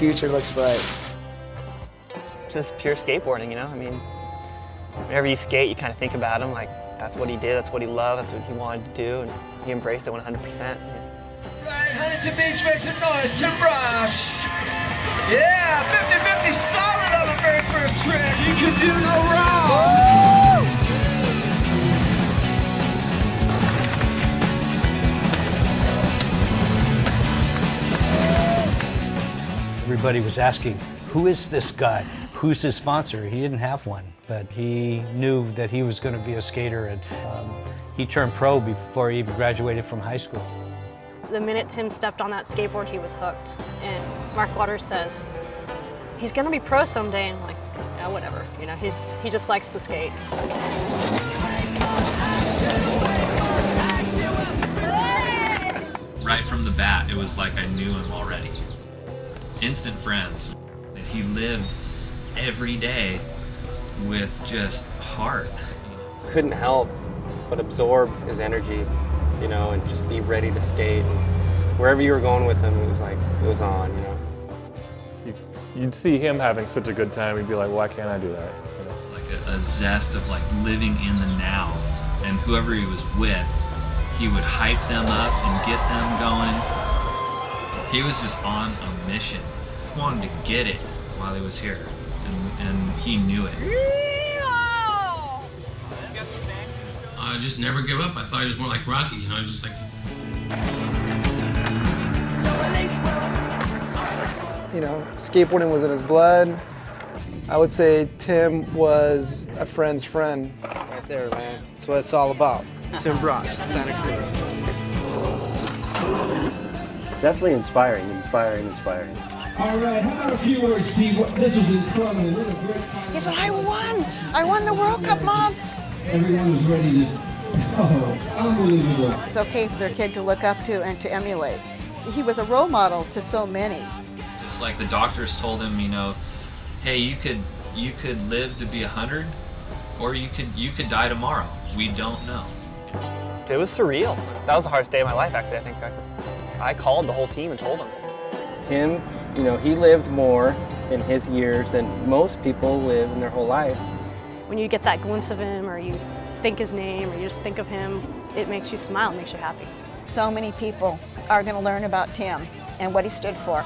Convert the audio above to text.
future looks bright. Just pure skateboarding, you know? I mean, whenever you skate, you kind of think about him like that's what he did, that's what he loved, that's what he wanted to do, and he embraced it 100%. Right, Huntington Beach, make some noise, Tim Brosh. Yeah, 50-50 solid on the very first trip. You can do no wrong. Everybody was asking, who is this guy? Who's his sponsor? He didn't have one, but he knew that he was going to be a skater, and he turned pro before he even graduated from high school. The minute Tim stepped on that skateboard, he was hooked. And Mark Waters says, he's going to be pro someday. And I'm like, yeah, whatever. You know, he just likes to skate. Right from the bat, it was like I knew him already. Instant friends. He lived every day with just heart. Couldn't help but absorb his energy, you know, and just be ready to skate. And wherever you were going with him, it was like, it was on, you know. You'd see him having such a good time, you'd be like, why can't I do that? You know? Like a zest of like living in the now. And whoever he was with, he would hype them up and get them going. He was just on a mission. He wanted to get it while he was here, and he knew it. I just never give up. I thought he was more like Rocky, you know, just like... You know, skateboarding was in his blood. I would say Tim was a friend's friend. Right there, man. That's what it's all about. Tim Brosh, Santa Cruz. Definitely inspiring. All right, how about a few words, Steve? This was incredible. What a great time. He said, I won the World Cup, Mom. Everyone was ready to... Oh, unbelievable. It's okay for their kid to look up to and to emulate. He was a role model to so many. Just like the doctors told him, you know, hey, you could live to be 100, or you could die tomorrow. We don't know. It was surreal. That was the hardest day of my life, actually. I think I called the whole team and told them. Tim, you know, he lived more in his years than most people live in their whole life. When you get that glimpse of him, or you think his name, or you just think of him, it makes you smile, it makes you happy. So many people are going to learn about Tim and what he stood for.